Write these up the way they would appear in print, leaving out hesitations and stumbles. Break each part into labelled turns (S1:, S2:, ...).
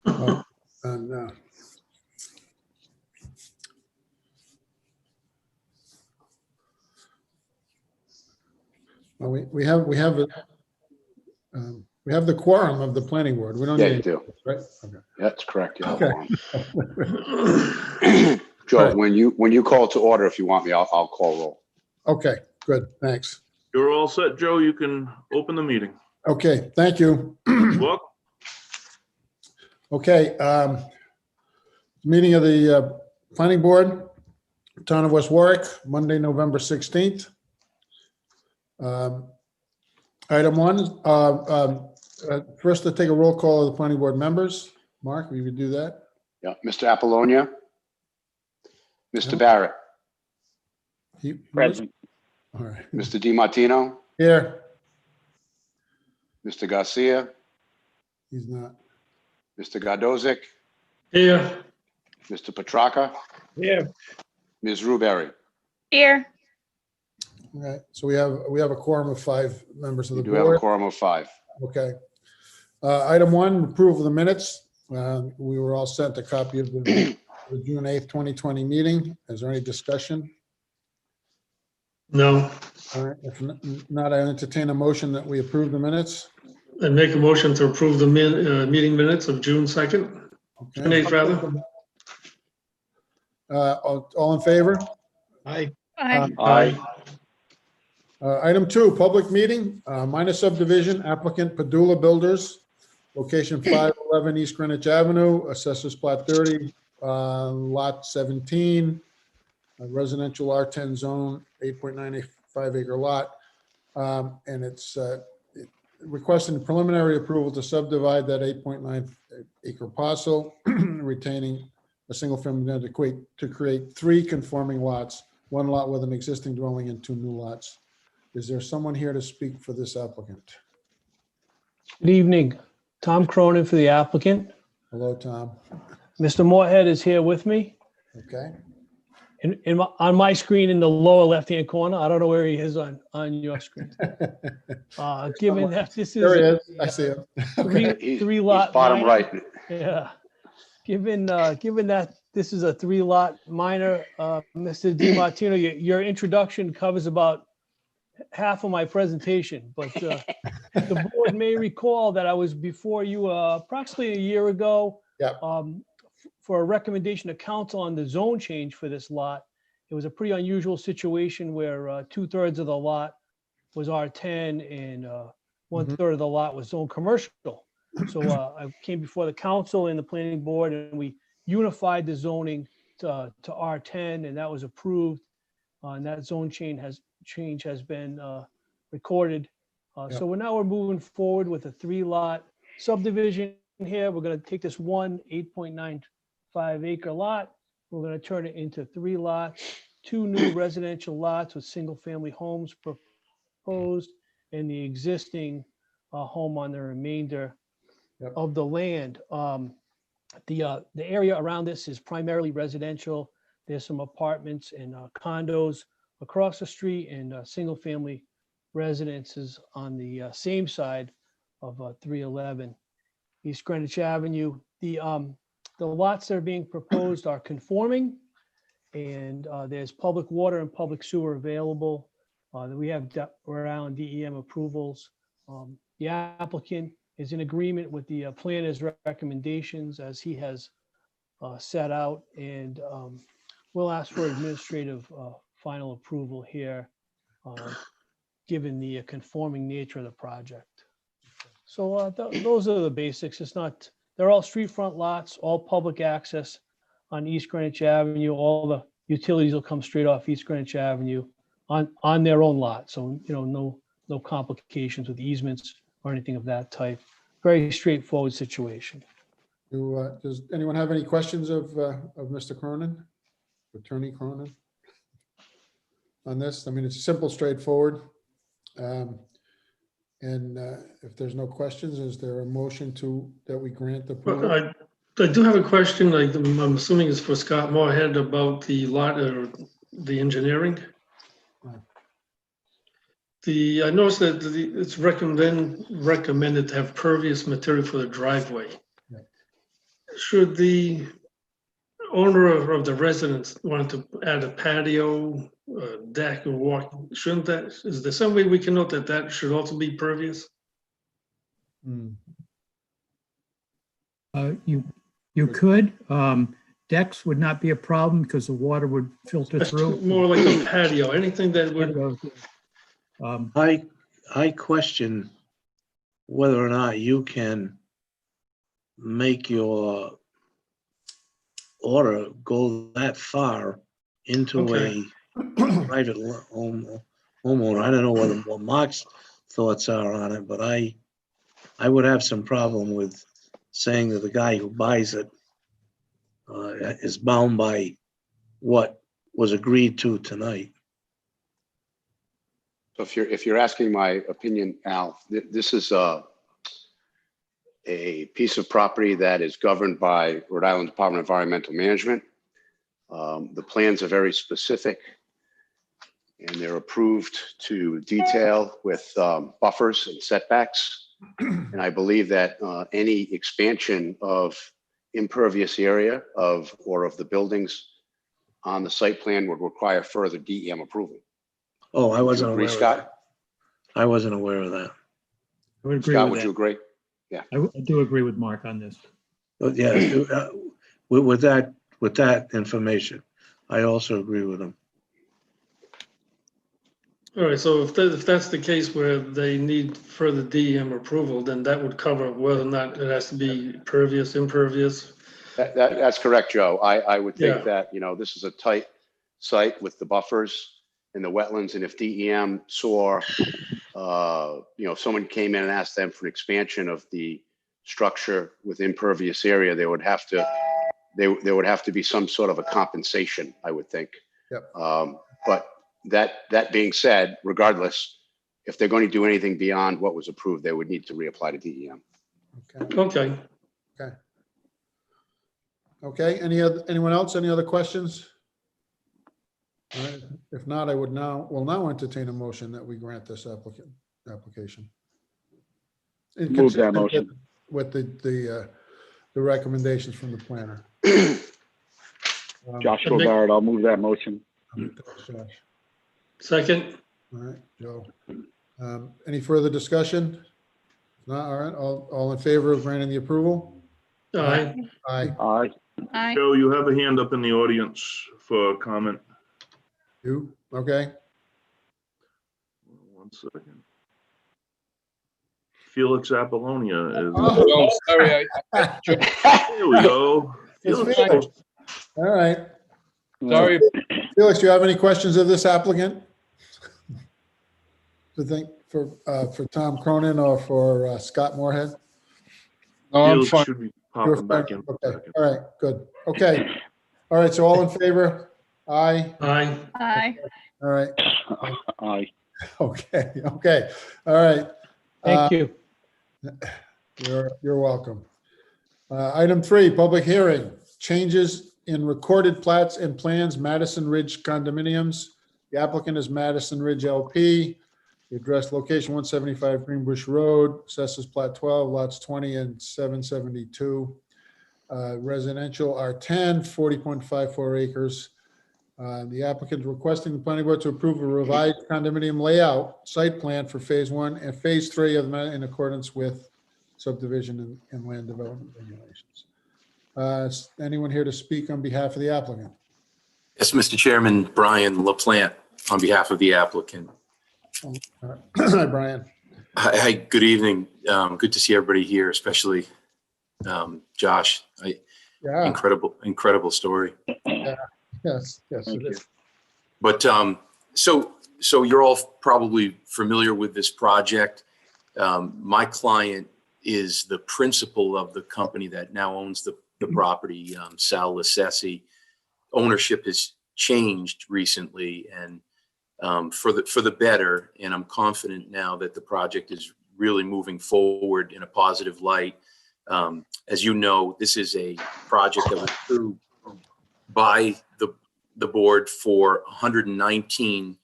S1: And well, we have the quorum of the planning board. We don't
S2: Yeah,
S1: need
S2: you do.
S1: right? Okay.
S2: That's correct. Yeah.
S1: Okay.
S2: Joe,
S1: Right.
S2: when you call to order, if you want me, I'll call roll.
S1: Okay, good. Thanks.
S3: You're all set, Joe. You can open the meeting.
S1: Okay, thank you.
S3: Welcome.
S1: Okay, meeting of the planning board, Town of West Warwick, Monday, November 16th. Item one, first to take a roll call of the planning board members. Mark, if you could do that.
S2: Yeah, Mr. Apollonia, Mr.
S1: Yeah.
S2: Barrett,
S1: He-
S4: Present.
S1: All right.
S2: Mr. DiMartino,
S1: Here,
S2: Mr. Garcia,
S1: he's not.
S2: Mr. Gardozic,
S4: Here.
S2: Mr. Petracca,
S4: Here.
S2: Ms. Ruberry.
S5: Here.
S1: All right, so we have a quorum of 5 members of
S2: We
S1: the
S2: do have a
S1: board.
S2: quorum of 5.
S1: Okay. Item one, approval of the minutes. We were all sent a copy of the June 8th, 2020 meeting. Is there any discussion?
S4: No.
S1: All right, if not, I entertain a motion that we approve the minutes.
S4: I make a motion to approve the meeting minutes of June 2nd.
S1: Okay.
S4: June 8th, rather.
S1: All in favor?
S4: Aye.
S5: Aye.
S1: Item two, public meeting, minor subdivision, applicant Padula Builders, location 511 East Greenwich Avenue, assessors plat 30, lot 17, residential R10 zone, 8.95 acre lot. And it's requesting preliminary approval to subdivide that 8.9 acre parcel, retaining a single family to create 3 conforming lots, 1 lot with an existing dwelling and 2 new lots. Is there someone here to speak for this applicant?
S6: Good evening. Tom Cronin for the applicant.
S1: Hello, Tom.
S6: Mr. Moorhead is here with me.
S1: Okay.
S6: On my screen in the lower left-hand corner, I don't know where he is on your screen. Given that this
S1: There he
S6: is
S1: is. I see him.
S6: three
S2: He's
S6: lot.
S2: bottom
S6: minor-
S2: right.
S6: Yeah. Given that this is a 3-lot minor, Mr. DiMartino, your introduction covers about half of my presentation, but the board may recall that I was before you approximately a year ago.
S1: Yep.
S6: For a recommendation to council on the zone change for this lot. It was a pretty unusual situation where 2/3 of the lot was R10 and 1/3 of the lot was zone commercial. So I came before the council and the planning board and we unified the zoning to R10 and that was approved. And that zone change has been recorded. So we're moving forward with a 3-lot subdivision here. We're going to take this 8.95 acre lot. We're going to turn it into 3 lots, 2 new residential lots with single family homes proposed and the existing home on the remainder of the land. The area around this is primarily residential. There's some apartments and condos across the street and single family residences on the same side of 311 East Greenwich Avenue. The lots that are being proposed are conforming and there's public water and public sewer available. We have around DEM approvals. The applicant is in agreement with the planner's recommendations as he has set out, and we'll ask for administrative final approval here, given the conforming nature of the project. So those are the basics. They're all street front lots, all public access on East Greenwich Avenue. All the utilities will come straight off East Greenwich Avenue on their own lot. So, no complications with easements or anything of that type. Very straightforward situation.
S1: Does anyone have any questions of Mr. Cronin, Attorney Cronin, on this? I mean, it's simple, straightforward. And if there's no questions, is there a motion that we grant the approval?
S4: I do have a question. I'm assuming it's for Scott Moorhead about the lot or the engineering. I noticed that it's recommended to have pervious material for the driveway.
S1: Yeah.
S4: should the owner of the residence want to add a patio, deck or walk, shouldn't that, is there some way we can note that that should also be pervious?
S1: Hmm.
S7: You could, decks would not be a problem because the water would filter
S4: That's
S7: through.
S4: more like a patio, anything that would,
S5: I question whether or not you can make your order go that far into
S4: Okay.
S5: a private homeowner. I don't know what Mark's thoughts are on it, but I would have some problem with saying that the guy who buys it is bound by what was agreed to tonight.
S2: So if you're asking my opinion, Al, this is a piece of property that is governed by Rhode Island Department of Environmental Management. The plans are very specific and they're approved to detail with buffers and setbacks. And I believe that any expansion of impervious area of the buildings on the site plan would require further DEM approval.
S5: Oh, I wasn't
S2: agree,
S5: aware of
S2: Scott?
S5: that. I wasn't aware of that.
S7: I would agree
S2: Scott, would
S7: with
S2: you
S7: that.
S2: agree?
S7: I do agree with Mark on this.
S5: But yeah, with that information, I also agree with him.
S4: all right, so if that's the case where they need further DEM approval, then that would cover whether or not it has to be pervious, impervious.
S2: That's correct, Joe. I would think
S4: Yeah.
S2: that, this is a tight site with the buffers and the wetlands. And if DEM saw, if someone came in and asked them for an expansion of the structure with impervious area, there would have to be some sort of a compensation, I would think.
S1: Yep.
S2: But that being said, regardless, if they're going to do anything beyond what was approved, they would need to reapply to DEM.
S1: Okay.
S4: Okay,
S1: Okay, anyone else, any other questions? All right, if not, will now entertain a motion that we grant this application.
S8: Move that motion.
S1: With the recommendations from the planner.
S8: Josh Lozard, I'll move that motion.
S1: Josh.
S4: second,
S1: All right, Joe. Any further discussion? No, all right, all in favor of granting the approval?
S4: aye,
S1: Aye.
S8: Aye.
S5: Aye.
S3: Joe, you have a hand up in the audience for comment.
S1: You, okay?
S3: One second. Felix Apollonia is,
S1: Oh,
S9: Sorry,
S3: there we go.
S1: It's
S3: Felix,
S1: Felix. All right.
S9: sorry.
S1: Felix, do you have any questions of this applicant? To think for Tom Cronin or for Scott Moorhead?
S9: No, I'm
S3: Felix
S9: fine.
S3: should be
S1: You're
S3: popping back
S1: fine.
S3: in.
S1: Okay, all right, good. Okay. All right, so all in favor? Aye.
S4: aye.
S5: Aye.
S1: All right.
S8: Aye.
S1: Okay, okay. All right.
S6: Thank you.
S1: You're welcome. Item 3, public hearing, changes in recorded plats and plans, Madison Ridge condominiums. The applicant is Madison Ridge LP. The address location 175 Greenbush Road, assessors plat 12, lots 20 and 772. Residential R10, 40.54 acres. The applicant is requesting the planning board to approve a revised condominium layout site plan for phase 1 and phase 3 of the in accordance with subdivision and land development regulations. Is anyone here to speak on behalf of the applicant?
S10: Yes, Mr. Chairman, Brian LaPlante on behalf of the applicant.
S1: Hi, Brian.
S10: Hi, good evening. Good to see everybody here, especially Josh.
S1: Yeah,
S10: Incredible story.
S1: yes, it
S8: Thank you.
S1: is.
S10: But so you're all probably familiar with this project. My client is the principal of the company that now owns the property, Sal Lassesi. Ownership has changed recently and for the better, and I'm confident now that the project is really moving forward in a positive light. As you know, this is a project that was approved by the board for 119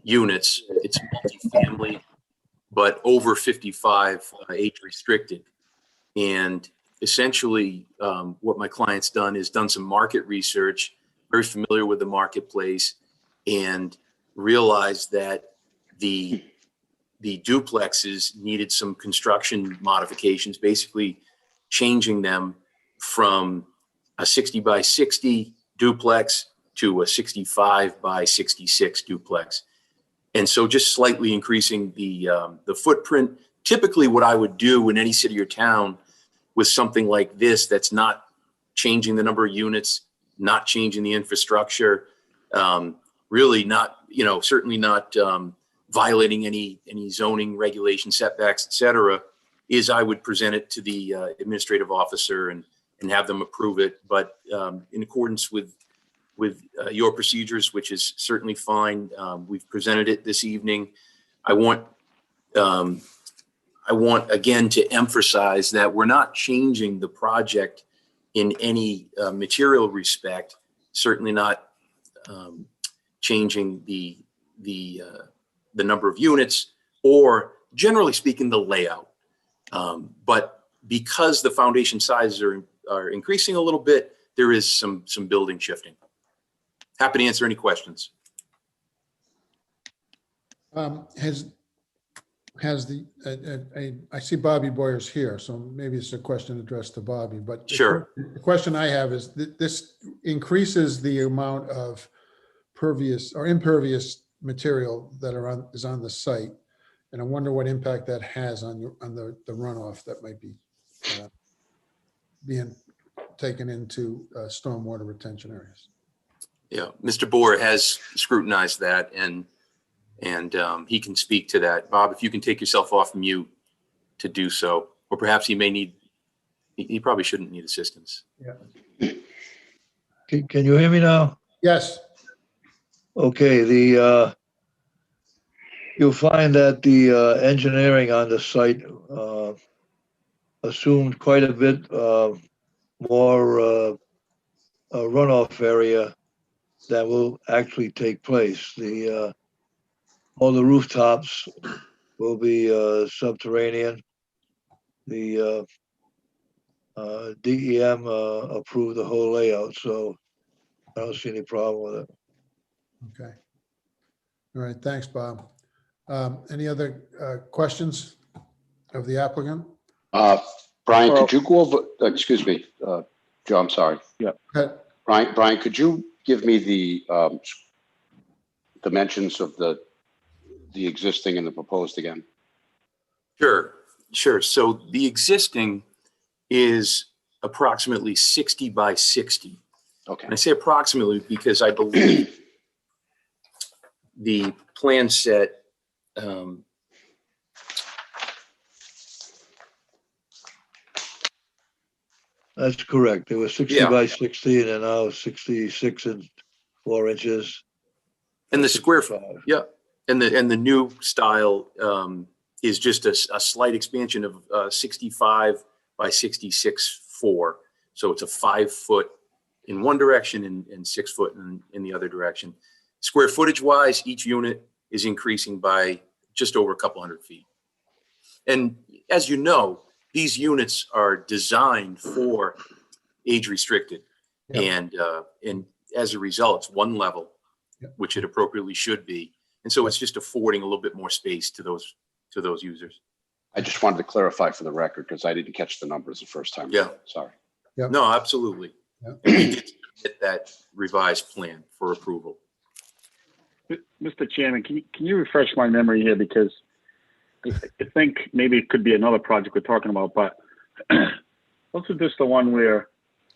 S10: units. It's multifamily, but over 55 age restricted. And essentially, what my client's done is done some market research, very familiar with the marketplace, and realized that the duplexes needed some construction modifications, basically changing them from a 60 by 60 duplex to a 65 by 66 duplex. And so just slightly increasing the footprint. Typically what I would do in any city or town with something like this, that's not changing the number of units, not changing the infrastructure, really not, certainly not violating any zoning regulation setbacks, et cetera, is I would present it to the administrative officer and have them approve it. But in accordance with your procedures, which is certainly fine, we've presented it this evening. I want again to emphasize that we're not changing the project in any material respect, certainly not changing the number of units, or generally speaking, the layout. But because the foundation sizes are increasing a little bit, there is some building shifting. Happy to answer any questions.
S1: I see Bobby Boyer's here, so maybe it's a question addressed to Bobby, but
S10: Sure.
S1: The question I have is that this increases the amount of pervious or impervious material that is on the site. And I wonder what impact that has on the runoff that might be being taken into stormwater retention areas.
S10: Yeah, Mr. Boer has scrutinized that, and he can speak to that. Bob, if you can take yourself off mute to do so, or perhaps he may need, he probably shouldn't need assistance.
S1: Yeah.
S11: Can you hear me now?
S1: Yes.
S11: Okay, you'll find that the engineering on the site assumed quite a bit more runoff area that will actually take place. All the rooftops will be subterranean. The DEM approved the whole layout, so I don't see any problem with it.
S1: Okay. All right. Thanks, Bob. Any other questions of the applicant?
S2: Brian, could you go over, excuse me, Joe, I'm sorry.
S8: Yeah.
S2: Brian, could you give me the dimensions of the existing and the proposed again?
S10: Sure. So the existing is approximately 60 by 60.
S2: Okay.
S10: And I say approximately because I believe the plan set
S11: That's correct. It was 60
S10: Yeah.
S11: by 60 and then now 66 and 4 inches.
S10: and the square,
S11: 65.
S10: yeah, and the new style is just a slight expansion of 65 by 66.4. So it's a 5 foot in one direction and 6 foot in the other direction. Square footage wise, each unit is increasing by just over a couple hundred feet. And as you know, these units are designed for age restricted.
S1: Yeah.
S10: And as a result, it's one level,
S1: Yeah.
S10: which it appropriately should be. And so it's just affording a little bit more space to those users.
S2: I just wanted to clarify for the record because I didn't catch the numbers the first time.
S10: Yeah.
S2: Sorry.
S1: Yep.
S10: No, absolutely.
S1: Yeah.
S10: And we did submit that revised plan for approval.
S8: Mr. Chairman, can you refresh my memory here, because I think maybe it could be another project we're talking about, but wasn't this the one where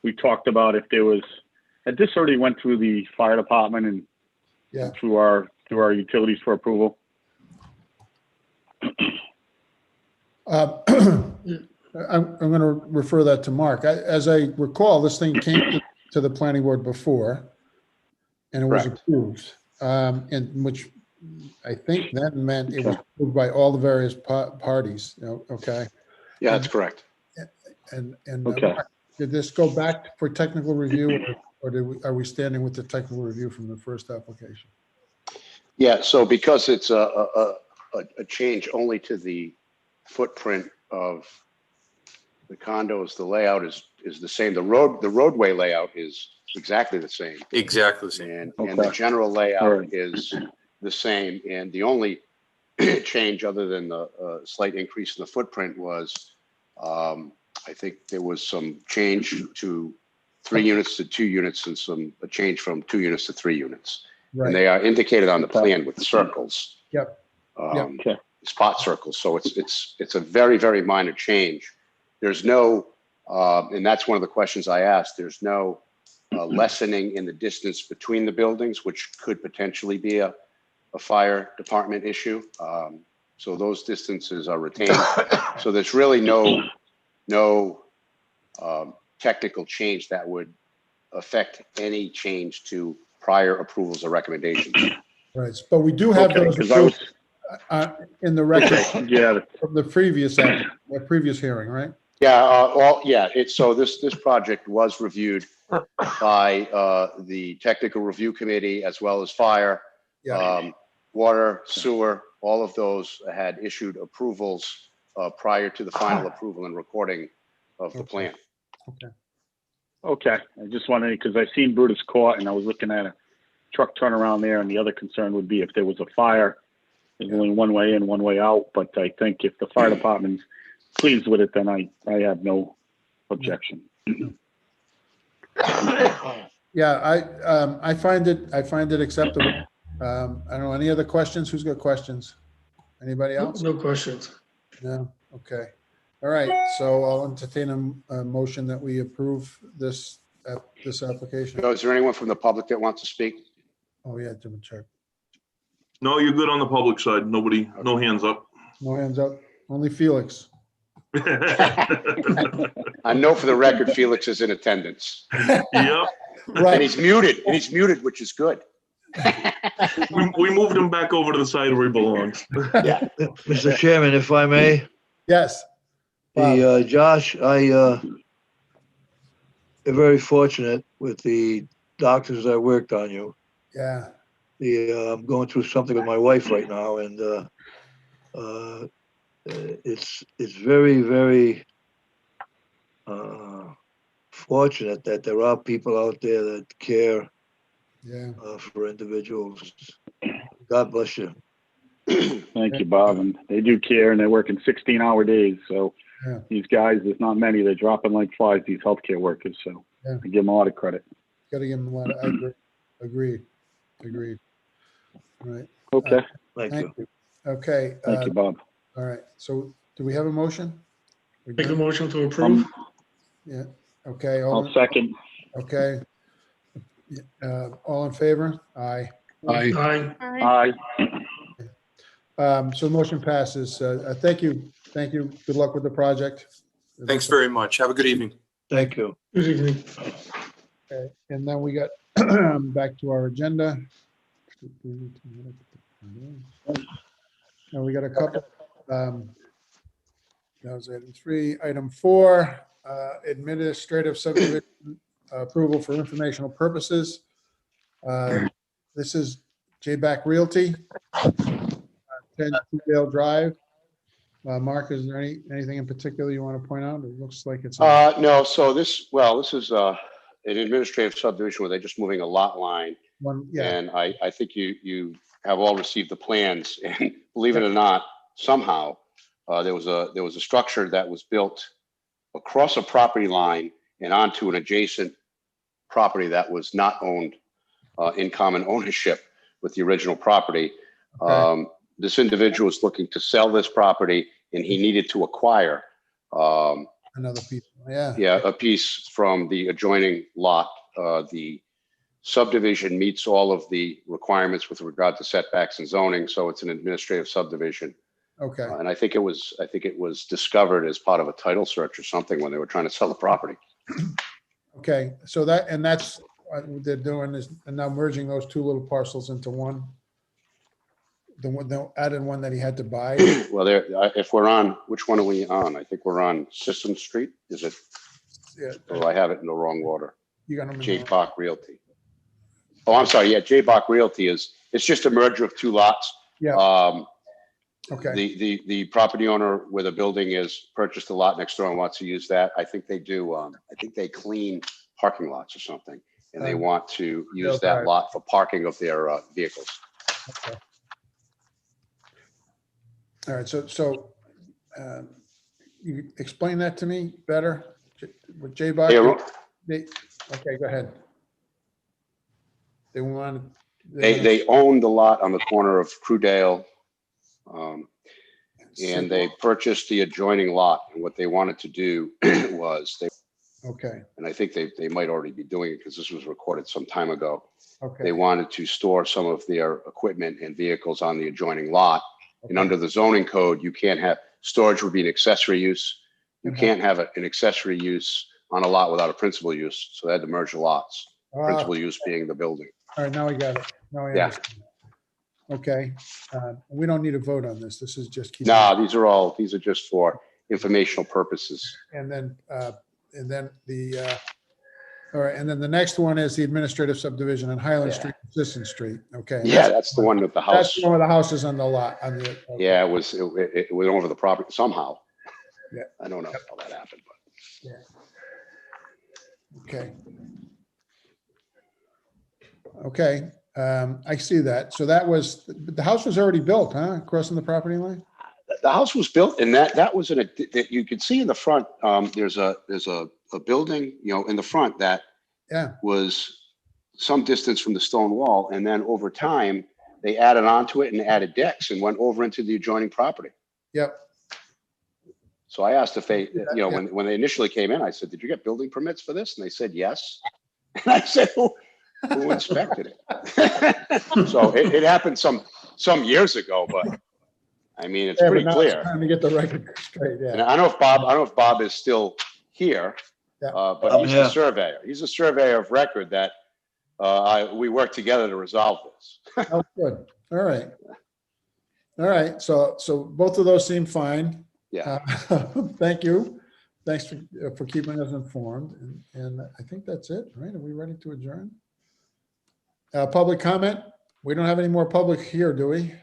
S8: we talked about if there was, had this already went through the fire department and
S1: Yeah.
S8: through our utilities for approval?
S1: I'm going to refer that to Mark. As I recall, this thing came to the planning board before, and it was
S2: Correct.
S1: approved, and which I think that meant it was approved by all the various parties. Okay,
S2: Yeah, that's correct.
S1: and
S8: Okay.
S1: Mark, did this go back for technical review, or are we standing with the technical review from the first application?
S2: Yeah, so because it's a change only to the footprint of The condos, the layout is the same. The roadway layout is exactly the same.
S10: Exactly the same.
S2: And the
S8: Okay.
S2: general
S8: All
S2: layout
S8: right.
S2: is the same. And the only change other than the slight increase in the footprint was, I think there was some change to 3 units to 2 units and a change from 2 units to 3 units. And
S1: Right.
S2: they are indicated on the plan with circles.
S1: Yep. Yep.
S8: Okay.
S2: Spot circles. So it's a very, very minor change. There's no, and that's one of the questions I asked. There's no lessening in the distance between the buildings, which could potentially be a fire department issue. So those distances are retained. So there's really no technical change that would affect any change to prior approvals or recommendations.
S1: Right. But we do have
S8: Okay,
S1: those
S8: because I was,
S1: in the record
S8: yeah,
S1: from the previous hearing, right?
S2: Yeah, so this project was reviewed by the technical review committee as well as fire,
S1: Yeah.
S2: water, sewer, all of those had issued approvals prior to the final approval and recording of the plan.
S8: okay. I just wanted, because I seen Brutus Court and I was looking at a truck turnaround there, and the other concern would be if there was a fire, there's only one way in, one way out. But I think if the fire department's pleased with it, then I have no objection.
S1: Yeah, I find it acceptable. I don't know, any other questions? Who's got questions? Anybody else?
S4: No questions.
S1: No? Okay. All right, so I'll entertain a motion that we approve this application.
S2: So is there anyone from the public that wants to speak?
S1: Oh, yeah, Jim and Chuck.
S3: No, you're good on the public side. Nobody, no hands up.
S1: No hands up, only Felix.
S2: I know for the record, Felix is in attendance.
S3: Yep,
S2: And
S1: Right,
S2: he's muted, which is good.
S3: we moved him back over to the side where he belongs.
S11: Mr. Chairman, if I may,
S1: yes. Bob.
S11: Josh, am very fortunate with the doctors that worked on you.
S1: Yeah,
S11: I'm going through something with my wife right now, and it's very, very fortunate that there are people out there that care
S1: yeah.
S11: for individuals. God bless you.
S8: Thank you, Bob. And they do care, and they're working 16-hour days. So
S1: Yeah.
S8: these guys, there's not many. They're dropping like flies, these healthcare workers. So
S1: Yeah.
S8: I give them a lot of credit.
S1: Gotta give him a lot of, I agree. Agreed. All right,
S8: Okay.
S11: Thank you.
S1: thank you. Okay,
S8: Thank you, Bob.
S1: all right, so do we have a motion? We
S4: Make a
S1: done?
S4: motion to approve.
S1: Yeah, okay,
S8: I'll second.
S1: okay. All in favor? Aye.
S4: Aye.
S8: Aye.
S1: So the motion passes. Thank you. Good luck with the project.
S10: Thanks very much. Have a good evening.
S11: Thank you.
S4: Good evening.
S1: Okay, and then we got back to our agenda. Now we got a couple. That was item 3. Item 4, administrative subdivision approval for informational purposes. This is J-Back Realty, 10 Dale Drive. Mark, is there anything in particular you want to point out? It looks like it's.
S2: No, so this is an administrative subdivision where they're just moving a lot line.
S1: One, yeah,
S2: And I think you have all received the plans, and believe it or not, somehow there was a structure that was built across a property line and onto an adjacent property that was not owned in common ownership with the original property.
S1: Okay.
S2: This individual is looking to sell this property, and he needed to acquire
S1: another piece. Yeah.
S2: a piece from the adjoining lot. The subdivision meets all of the requirements with regard to setbacks and zoning, so it's an administrative subdivision.
S1: Okay.
S2: And I think it was discovered as part of a title search or something when they were trying to sell the property.
S1: Okay. So that's what they're doing is and now merging those two little parcels into one. The added one that he had to buy.
S2: Well, if we're on, which one are we on? I think we're on Sisson Street. Is it?
S1: Yeah.
S2: Oh, I have it in the wrong order.
S1: You got them.
S2: J. Bach Realty. Oh, I'm sorry. Yeah, J. Bach Realty it's just a merger of two lots.
S1: Yeah. Okay,
S2: The property owner where the building is purchased a lot next door and wants to use that. I think they do, I think they clean parking lots or something. And they want to use that
S1: right.
S2: lot for parking of their vehicles.
S1: okay. All right, so you explain that to me better? With J-Bot?
S2: Yeah,
S1: Okay, go ahead. They wanted.
S2: they own the lot on the corner of Crewdale. And they purchased the adjoining lot. And what they wanted to do was
S1: Okay,
S2: and I think they might already be doing it because this was recorded some time ago.
S1: okay.
S2: They wanted to store some of their equipment and vehicles on the adjoining lot. And
S1: okay.
S2: under the zoning code, you can't have, storage would be an accessory use. You
S1: Okay.
S2: can't have an accessory use on a lot without a principal use. So they had to merge the lots. Principal use being the building.
S1: All right, now we got it. Now I
S2: Yeah.
S1: understand. Okay, we don't need a vote on this. This is just. keeping
S2: Nah,
S1: it-
S2: these are just for informational purposes.
S1: And then the, all right, and then the next one is the administrative subdivision on Highland
S2: Yeah.
S1: Street, Sisson Street. Okay. and
S2: Yeah, that's the one with the
S1: That's
S2: house.
S1: the one with the houses on the lot, on the. okay.
S2: Yeah, it went over the property somehow.
S1: Yeah.
S2: I don't know how that happened, but.
S1: Okay. Okay, I see that. So that was, the house was already built, huh? Crossing the property line?
S2: The house was built and that was that you could see in the front, there's a building, in the front that
S1: Yeah,
S2: was some distance from the stone wall. And then over time, they added onto it and added decks and went over into the adjoining property.
S1: yep.
S2: So I asked if they,
S1: Yeah.
S2: when they initially came in, I said, did you get building permits for this? And they said, yes. And I said, who inspected it? So it happened some years ago, but I mean, it's
S1: Yeah, but
S2: pretty
S1: now it's
S2: clear.
S1: time to get the record straight,
S2: And
S1: yeah.
S2: I don't know if Bob is still here,
S1: Yeah.
S2: but he's the
S11: Yeah.
S2: surveyor. He's a surveyor of record that we work together to resolve this.
S1: Oh, good, all right. All right, so both of those seem fine.
S2: Yeah.
S1: Thank you. Thanks for keeping us informed. And I think that's it, right? Are we ready to adjourn? Public comment? We don't have any more public here, do we?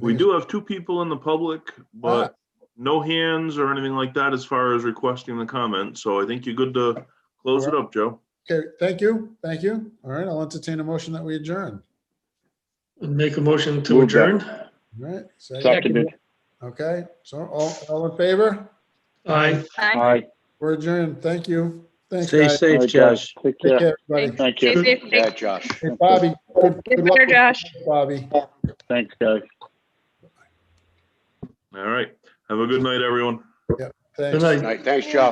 S3: We do have 2 people in the public, but no hands or anything like that as far as requesting the comment. So I think you're good to close it up, Joe.
S1: Okay, thank you. Thank you. All right, I'll entertain a motion that we adjourn.
S4: Make a motion to
S8: Move that.
S4: adjourn.
S1: All right.
S8: Seconded.
S1: Okay, so all in favor?
S4: Aye.
S8: Aye.
S1: We're adjourned. Thank you. Thanks,
S5: Stay
S1: guys.
S5: safe,
S8: All right,
S5: Josh.
S8: Take
S1: Take
S8: care.
S1: care, everybody.
S8: Thank you.
S12: Stay safe.
S2: Yeah, Josh.
S1: Hey, Bobby, good luck,
S12: Better, Josh.
S1: Bobby.
S8: Thanks, guys.
S3: All right. Have a good night, everyone.
S1: Thanks.
S4: Good night.
S2: All right, thanks, Joe.